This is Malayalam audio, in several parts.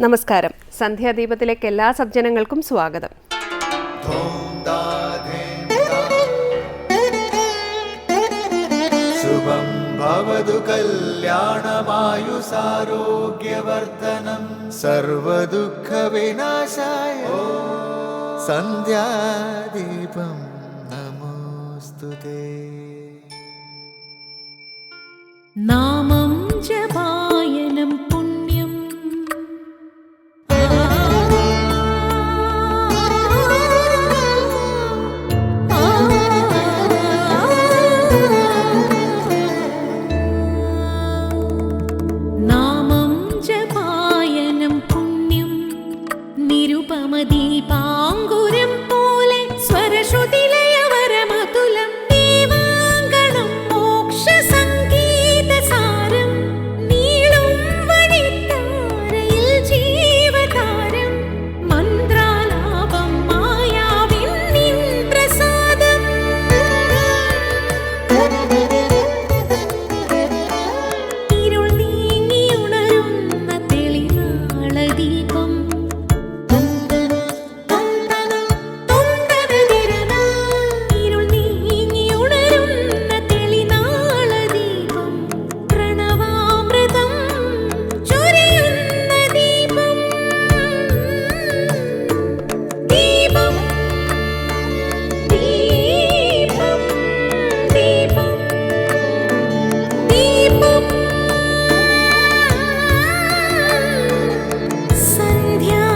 നമസ്കാരം. സന്ധ്യാദീപത്തിലേക്ക് എല്ലാ സജ്ജനങ്ങൾക്കും സ്വാഗതം. ശുഭം ഭവതു കല്യാണമായുസാരോഗ്യവർദ്ധനം സർവദുഃഖ വിനാശായ സന്ധ്യാദീപം നമോസ്തുതേ. നാമം ജപായനം പുണ്യം നാമം ജപായനം പുണ്യം നിരുപമദീപാങ്കുരം പോലെ സ്വരശ്രുതിലയവരമതുലം ദീവാങ്കണം മോക്ഷസംഗീതസാരം നീളും വഴിത്താരയിൽ ജീവതാരം മന്ത്രാലാപം മായാവിൻ നിൻ പ്രസാദം. ഇരുൾ നീങ്ങിയുണരുന്ന തെളിനാളദീപം ഇരുൾ നീങ്ങിയുണരുന്ന തെളിനാളദീപം പ്രണവാമൃതം ചൊരിയുന്ന ദീപം. ദീപം ദീപം ദീപം ദീപം സന്ധ്യാദീപം.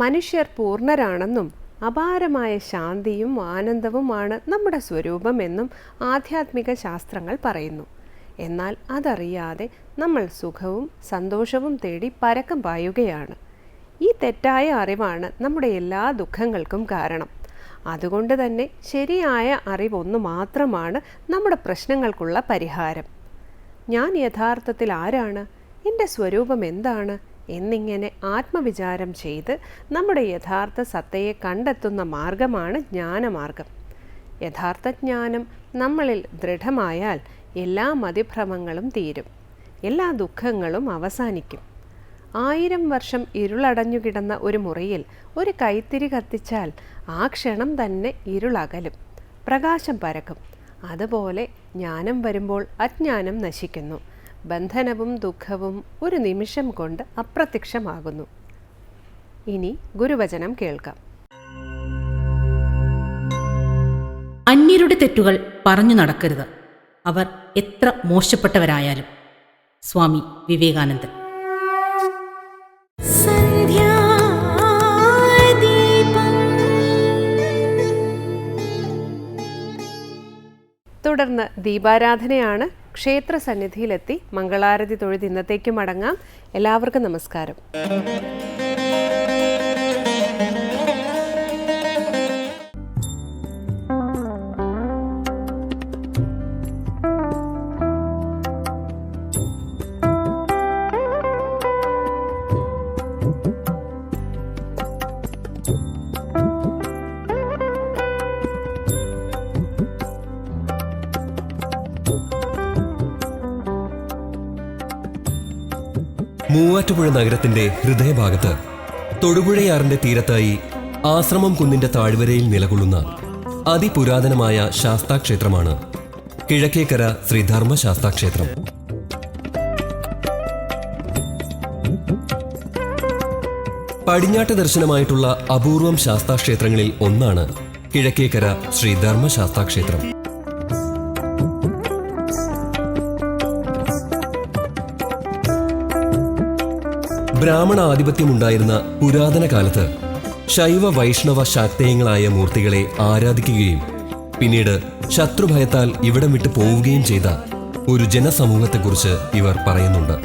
മനുഷ്യർ പൂർണ്ണരാണെന്നും അപാരമായ ശാന്തിയും ആനന്ദവുമാണ് നമ്മുടെ സ്വരൂപമെന്നും ആധ്യാത്മിക ശാസ്ത്രങ്ങൾ പറയുന്നു. എന്നാൽ അതറിയാതെ നമ്മൾ സുഖവും സന്തോഷവും തേടി പരക്കം പായുകയാണ്. ഈ തെറ്റായ അറിവാണ് നമ്മുടെ എല്ലാ ദുഃഖങ്ങൾക്കും കാരണം. അതുകൊണ്ട് തന്നെ ശരിയായ അറിവൊന്നു മാത്രമാണ് നമ്മുടെ പ്രശ്നങ്ങൾക്കുള്ള പരിഹാരം. ഞാൻ യഥാർത്ഥത്തിൽ ആരാണ്, എൻ്റെ സ്വരൂപം എന്താണ് എന്നിങ്ങനെ ആത്മവിചാരം ചെയ്ത് നമ്മുടെ യഥാർത്ഥ സത്തയെ കണ്ടെത്തുന്ന മാർഗമാണ് ജ്ഞാനമാർഗം. യഥാർത്ഥ ജ്ഞാനം നമ്മളിൽ ദൃഢമായാൽ എല്ലാ മതിഭ്രമങ്ങളും തീരും, എല്ലാ ദുഃഖങ്ങളും അവസാനിക്കും. 1000 വർഷം ഇരുളടഞ്ഞുകിടന്ന ഒരു മുറിയിൽ ഒരു കൈത്തിരി കത്തിച്ചാൽ ആ ക്ഷണം തന്നെ ഇരുളകലും, പ്രകാശം പരക്കും. അതുപോലെ ജ്ഞാനം വരുമ്പോൾ അജ്ഞാനം നശിക്കുന്നു, ബന്ധനവും ദുഃഖവും ഒരു നിമിഷം കൊണ്ട് അപ്രത്യക്ഷമാകുന്നു. ഇനി ഗുരുവചനം കേൾക്കാം. അന്യരുടെ തെറ്റുകൾ പറഞ്ഞു നടക്കരുത്, അവർ എത്ര മോശപ്പെട്ടവരായാലും. സ്വാമി വിവേകാനന്ദൻ. സന്ധ്യാദീപം. തുടർന്ന് ദീപാരാധനയാണ്. ക്ഷേത്ര സന്നിധിയിലെത്തി മംഗളാരതി തൊഴുത് ഇന്നത്തേക്ക് മടങ്ങാം. എല്ലാവർക്കും നമസ്കാരം. മൂവാറ്റുപുഴ നഗരത്തിന്റെ ഹൃദയഭാഗത്ത് തൊടുപുഴയാറിന്റെ തീരത്തായി ആശ്രമം കുന്നിന്റെ താഴ്വരയിൽ നിലകൊള്ളുന്ന അതിപുരാതനമായ ശാസ്താക്ഷേത്രമാണ് കിഴക്കേക്കര ശ്രീ ധർമ്മശാസ്താക്ഷേത്രം. പടിഞ്ഞാട്ട് ദർശനമായിട്ടുള്ള അപൂർവം ശാസ്താക്ഷേത്രങ്ങളിൽ ഒന്നാണ് കിഴക്കേക്കര ശ്രീ ധർമ്മശാസ്താക്ഷേത്രം. ബ്രാഹ്മണ ആധിപത്യമുണ്ടായിരുന്ന പുരാതന കാലത്ത് ശൈവ വൈഷ്ണവ ശാക്തേയങ്ങളായ മൂർത്തികളെ ആരാധിക്കുകയും പിന്നീട് ശത്രുഭയത്താൽ ഇവിടം വിട്ടു പോവുകയും ചെയ്ത ഒരു ജനസമൂഹത്തെക്കുറിച്ച് ഇവർ പറയുന്നുണ്ട്.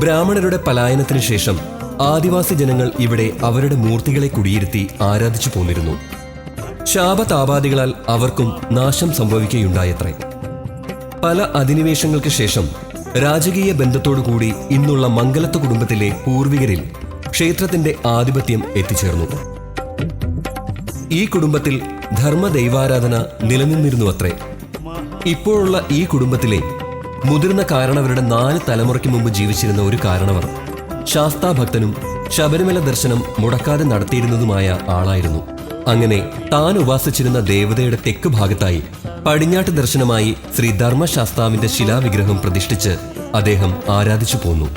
ബ്രാഹ്മണരുടെ പലായനത്തിനു ശേഷം ആദിവാസി ജനങ്ങൾ ഇവിടെ അവരുടെ മൂർത്തികളെ കുടിയിരുത്തി ആരാധിച്ചു പോന്നിരുന്നു. ശാപതാപാദികളാൽ അവർക്കും നാശം സംഭവിക്കുകയുണ്ടായത്രേ. പല അധിനിവേശങ്ങൾക്ക് ശേഷം രാജകീയ ബന്ധത്തോടുകൂടി ഇന്നുള്ള മംഗലത്ത് കുടുംബത്തിലെ പൂർവികരിൽ ക്ഷേത്രത്തിന്റെ ആധിപത്യം എത്തിച്ചേർന്നു. ഈ കുടുംബത്തിൽ ധർമ്മദൈവാരാധന നിലനിന്നിരുന്നുവത്രേ. ഇപ്പോഴുള്ള ഈ കുടുംബത്തിലെ മുതിർന്ന കാരണവരുടെ 4 തലമുറയ്ക്ക് മുമ്പ് ജീവിച്ചിരുന്ന ഒരു കാരണവർ ശാസ്താഭക്തനും ശബരിമല ദർശനം മുടക്കാതെ നടത്തിയിരുന്നതുമായ ആളായിരുന്നു. അങ്ങനെ താൻ ഉപാസിച്ചിരുന്ന ദേവതയുടെ തെക്ക് ഭാഗത്തായി പടിഞ്ഞാട്ട് ദർശനമായി ശ്രീ ധർമ്മശാസ്താവിന്റെ ശിലാവിഗ്രഹം പ്രതിഷ്ഠിച്ച് അദ്ദേഹം ആരാധിച്ചു പോന്നു.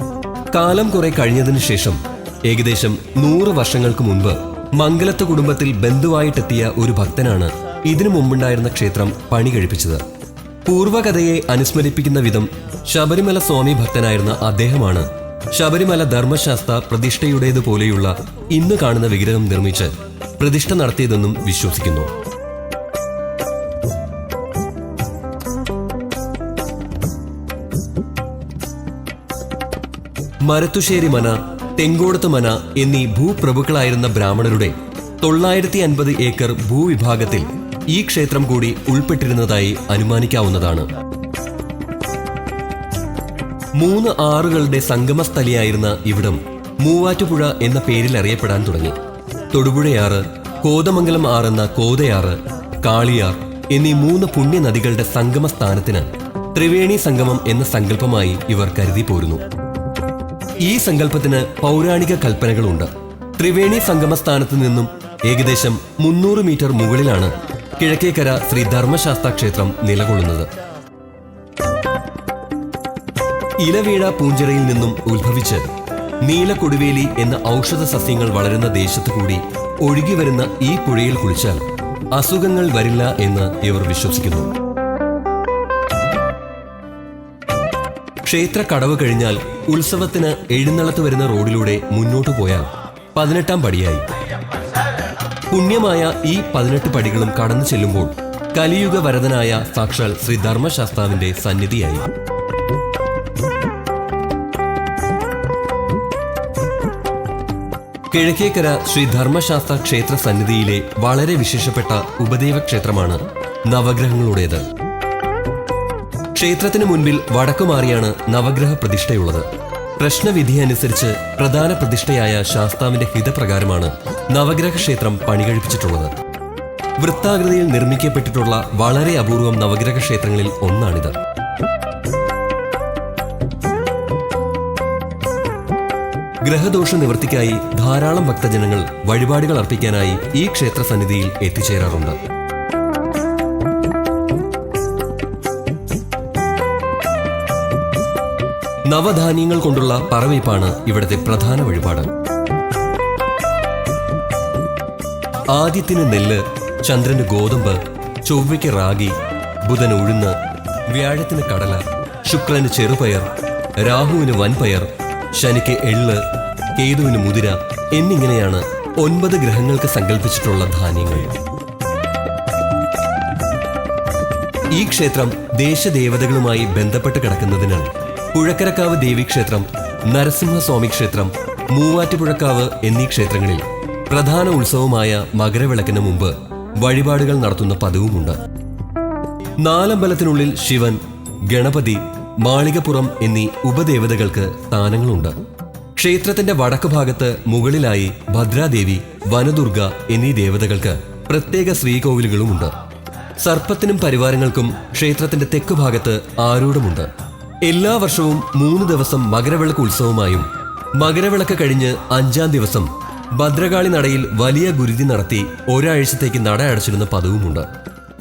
കാലം കുറെ കഴിഞ്ഞതിനു ശേഷം ഏകദേശം 100 വർഷങ്ങൾക്ക് മുൻപ് മംഗലത്ത് കുടുംബത്തിൽ ബന്ധുവായിട്ടെത്തിയ ഒരു ഭക്തനാണ് ഇതിനു മുമ്പുണ്ടായിരുന്ന ക്ഷേത്രം പണി കഴിപ്പിച്ചത്. പൂർവ്വകഥയെ അനുസ്മരിപ്പിക്കുന്ന വിധം ശബരിമല സ്വാമി ഭക്തനായിരുന്ന അദ്ദേഹമാണ് ശബരിമല ധർമ്മശാസ്ത്ര പ്രതിഷ്ഠയുടേതുപോലെയുള്ള ഇന്ന് കാണുന്ന വിഗ്രഹം നിർമ്മിച്ച് പ്രതിഷ്ഠ നടത്തിയതെന്നും വിശ്വസിക്കുന്നു. മരത്തുശ്ശേരി മന, തെങ്കോടത്ത് മന എന്നീ ഭൂപ്രഭുക്കളായിരുന്ന ബ്രാഹ്മണരുടെ 950 ഏക്കർ ഭൂവിഭാഗത്തിൽ ഈ ക്ഷേത്രം കൂടി ഉൾപ്പെട്ടിരുന്നതായി അനുമാനിക്കാവുന്നതാണ്. 3 ആറുകളുടെ സംഗമസ്ഥലിയായിരുന്ന ഇവിടം മൂവാറ്റുപുഴ എന്ന പേരിൽ അറിയപ്പെടാൻ തുടങ്ങി. തൊടുപുഴയാറ്, കോതമംഗലം ആറെന്ന കോതയാറ്, കാളിയാർ എന്നീ 3 പുണ്യനദികളുടെ സംഗമ സ്ഥാനത്തിന് ത്രിവേണി സംഗമം എന്ന സങ്കല്പമായി ഇവർ കരുതി പോരുന്നു. ഈ സങ്കല്പത്തിന് പൗരാണിക കൽപ്പനകളുണ്ട്. ത്രിവേണി സംഗമസ്ഥാനത്ത് നിന്നും ഏകദേശം 300 മീറ്റർ മുകളിലാണ് കിഴക്കേക്കര ശ്രീ ധർമ്മശാസ്ത്ര ക്ഷേത്രം നിലകൊള്ളുന്നത്. ഇലവീഴ പൂഞ്ചിറയിൽ നിന്നും ഉത്ഭവിച്ച് നീലക്കൊടുവേലി എന്ന ഔഷധ സസ്യങ്ങൾ വളരുന്ന ദേശത്തു കൂടി ഒഴുകിവരുന്ന ഈ പുഴയിൽ കുളിച്ചാൽ അസുഖങ്ങൾ വരില്ല എന്ന് ഇവർ വിശ്വസിക്കുന്നു. ക്ഷേത്ര കടവ് കഴിഞ്ഞാൽ ഉത്സവത്തിന് എഴുന്നള്ളത്ത് വരുന്ന റോഡിലൂടെ മുന്നോട്ടു പോയാൽ 18-ാം പടിയായി. പുണ്യമായ ഈ 18 പടികളും കടന്നു ചെല്ലുമ്പോൾ കലിയുഗ വരദനായ സാക്ഷാൽ ശ്രീ ധർമ്മശാസ്താവിന്റെ സന്നിധിയായി. കിഴക്കേക്കര ശ്രീ ധർമ്മശാസ്ത്ര ക്ഷേത്ര സന്നിധിയിലെ വളരെ വിശേഷപ്പെട്ട ഉപദേവ ക്ഷേത്രമാണ് നവഗ്രഹങ്ങളുടേത്. ക്ഷേത്രത്തിന് മുൻപിൽ വടക്കുമാറിയാണ് നവഗ്രഹ പ്രതിഷ്ഠയുള്ളത്. പ്രശ്നവിധി അനുസരിച്ച് പ്രധാന പ്രതിഷ്ഠയായ ശാസ്താവിന്റെ ഹിതപ്രകാരമാണ് നവഗ്രഹ ക്ഷേത്രം പണികഴിപ്പിച്ചിട്ടുള്ളത്. വൃത്താകൃതിയിൽ നിർമ്മിക്കപ്പെട്ടിട്ടുള്ള വളരെ അപൂർവം നവഗ്രഹ ക്ഷേത്രങ്ങളിൽ ഒന്നാണിത്. ഗ്രഹദോഷ നിവൃത്തിക്കായി ധാരാളം ഭക്തജനങ്ങൾ വഴിപാടുകൾ അർപ്പിക്കാനായി ഈ ക്ഷേത്ര സന്നിധിയിൽ എത്തിച്ചേരാറുണ്ട്. നവധാന്യങ്ങൾ കൊണ്ടുള്ള പറവയ്പ്പാണ് ഇവിടുത്തെ പ്രധാന വഴിപാട്. ആദിത്യന് നെല്ല്, ചന്ദ്രന് ഗോതമ്പ്, ചൊവ്വയ്ക്ക് റാഗി, ബുധന് ഉഴുന്ന്, വ്യാഴത്തിന് കടല, ശുക്രന് ചെറുപയർ, രാഹുവിന് വൻപയർ, ശനിക്ക് എള്ള്, കേതുവിന് മുതിര എന്നിങ്ങനെയാണ് 9 ഗ്രഹങ്ങൾക്ക് സങ്കല്പിച്ചിട്ടുള്ള ധാന്യങ്ങൾ. ഈ ക്ഷേത്രം ദേശദേവതകളുമായി ബന്ധപ്പെട്ട് കിടക്കുന്നതിനാൽ പുഴക്കരക്കാവ് ദേവീക്ഷേത്രം, നരസിംഹസ്വാമി ക്ഷേത്രം, മൂവാറ്റുപുഴക്കാവ് എന്നീ ക്ഷേത്രങ്ങളിൽ പ്രധാന ഉത്സവമായ മകരവിളക്കിന് മുമ്പ് വഴിപാടുകൾ നടത്തുന്ന പതിവുമുണ്ട്. നാലമ്പലത്തിനുള്ളിൽ ശിവൻ, ഗണപതി, മാളികപ്പുറം എന്നീ ഉപദേവതകൾക്ക് സ്ഥാനങ്ങളുണ്ട്. ക്ഷേത്രത്തിന്റെ വടക്ക് ഭാഗത്ത് മുകളിലായി ഭദ്രാദേവി, വനദുർഗ എന്നീ ദേവതകൾക്ക് പ്രത്യേക ശ്രീകോവിലുകളുമുണ്ട്. സർപ്പത്തിനും പരിവാരങ്ങൾക്കും ക്ഷേത്രത്തിന്റെ തെക്കു ഭാഗത്ത് ആരൂഢമുണ്ട്. എല്ലാ വർഷവും 3 ദിവസം മകരവിളക്ക് ഉത്സവമായും മകരവിളക്ക് കഴിഞ്ഞ് 5-ാം ദിവസം ഭദ്രകാളി നടയിൽ വലിയ ഗുരുതി നടത്തി ഒരാഴ്ചത്തേക്ക് നട അടച്ചിരുന്ന പതിവുമുണ്ട്.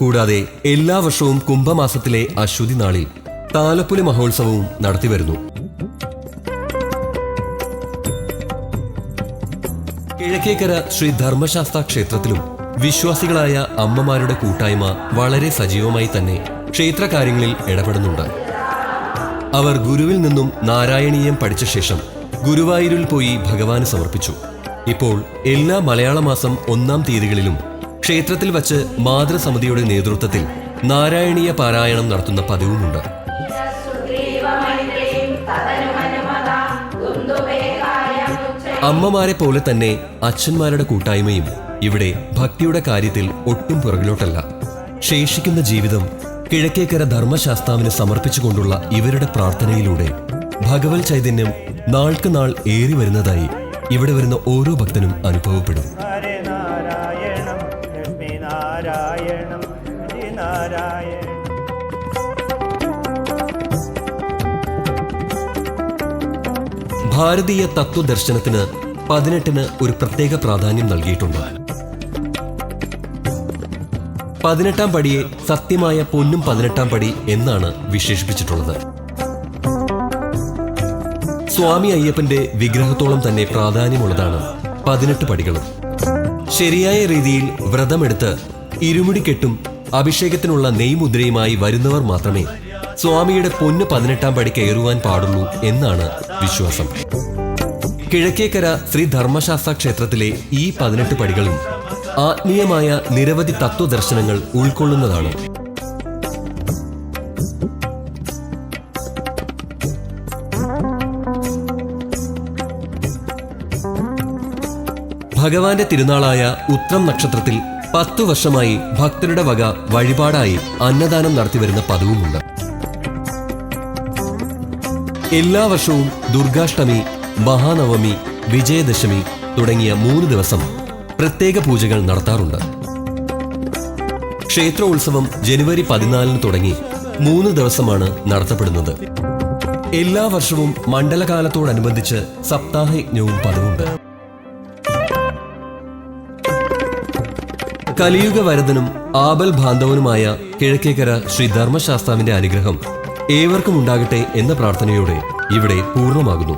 കൂടാതെ എല്ലാ വർഷവും കുംഭമാസത്തിലെ അശ്വതി നാളിൽ താലപ്പൊലി മഹോത്സവവും നടത്തിവരുന്നു. കിഴക്കേക്കര ശ്രീ ധർമ്മശാസ്ത്ര ക്ഷേത്രത്തിലും വിശ്വാസികളായ അമ്മമാരുടെ കൂട്ടായ്മ വളരെ സജീവമായി തന്നെ ക്ഷേത്രകാര്യങ്ങളിൽ ഇടപെടുന്നുണ്ട്. അവർ ഗുരുവിൽ നിന്നും നാരായണീയം പഠിച്ച ശേഷം ഗുരുവായൂരിൽ പോയി ഭഗവാന് സമർപ്പിച്ചു. ഇപ്പോൾ എല്ലാ മലയാള മാസം 1-ാം തീയതികളിലും ക്ഷേത്രത്തിൽ വച്ച് മാതൃസമിതിയുടെ നേതൃത്വത്തിൽ നാരായണീയ പാരായണം നടത്തുന്ന പതിവുമുണ്ട്. അമ്മമാരെ പോലെ തന്നെ അച്ഛന്മാരുടെ കൂട്ടായ്മയും ഇവിടെ ഭക്തിയുടെ കാര്യത്തിൽ ഒട്ടും പുറകിലോട്ടല്ല. ശേഷിക്കുന്ന ജീവിതം കിഴക്കേക്കര ധർമ്മശാസ്താവിന് സമർപ്പിച്ചുകൊണ്ടുള്ള ഇവരുടെ പ്രാർത്ഥനയിലൂടെ ഭഗവത് ചൈതന്യം നാൾക്ക് നാൾ ഏറി വരുന്നതായി ഇവിടെ വരുന്ന ഓരോ ഭക്തനും അനുഭവപ്പെടും. ഹരേ നാരായണം ലക്ഷ്മി നാരായണം ഹരി നാരായണം. ഭാരതീയ തത്വദർശനത്തിന് 18 ഒരു പ്രത്യേക പ്രാധാന്യം നൽകിയിട്ടുണ്ട്. 18-ാം പടിയെ സത്യമായ പൊന്നും 18-ാം പടി എന്നാണ് വിശേഷിപ്പിച്ചിട്ടുള്ളത്. സ്വാമി അയ്യപ്പന്റെ വിഗ്രഹത്തോളം തന്നെ പ്രാധാന്യമുള്ളതാണ് 18 പടികളും. ശരിയായ രീതിയിൽ വ്രതമെടുത്ത് ഇരുമുടിക്കെട്ടും അഭിഷേകത്തിനുള്ള നെയ്മുദ്രയുമായി വരുന്നവർ മാത്രമേ സ്വാമിയുടെ പൊന്ന് 18-ാം പടി കയറുവാൻ പാടുള്ളൂ എന്നാണ് വിശ്വാസം. കിഴക്കേക്കര ശ്രീ ധർമ്മശാസ്ത്ര ക്ഷേത്രത്തിലെ ഈ 18 പടികളും ആത്മീയമായ നിരവധി തത്വദർശനങ്ങൾ ഉൾക്കൊള്ളുന്നതാണ്. ഭഗവാന്റെ തിരുനാളായ ഉത്രം നക്ഷത്രത്തിൽ 10 വർഷമായി ഭക്തരുടെ വക വഴിപാടായി അന്നദാനം നടത്തിവരുന്ന പതിവുമുണ്ട്. എല്ലാ വർഷവും ദുർഗാഷ്ടമി, മഹാനവമി, വിജയദശമി തുടങ്ങിയ 3 ദിവസം പ്രത്യേക പൂജകൾ നടത്താറുണ്ട്. ക്ഷേത്രോത്സവം ജനുവരി 14 തുടങ്ങി 3 ദിവസമാണ് നടത്തപ്പെടുന്നത്. എല്ലാ വർഷവും മണ്ഡലകാലത്തോടനുബന്ധിച്ച് സപ്താഹയജ്ഞവും പതിവുണ്ട്. കലിയുഗ വരദനും ആപൽ ബാന്ധവനുമായ കിഴക്കേക്കര ശ്രീ ധർമ്മശാസ്താവിന്റെ അനുഗ്രഹം ഏവർക്കും ഉണ്ടാകട്ടെ എന്ന പ്രാർത്ഥനയോടെ ഇവിടെ പൂർണ്ണമാകുന്നു.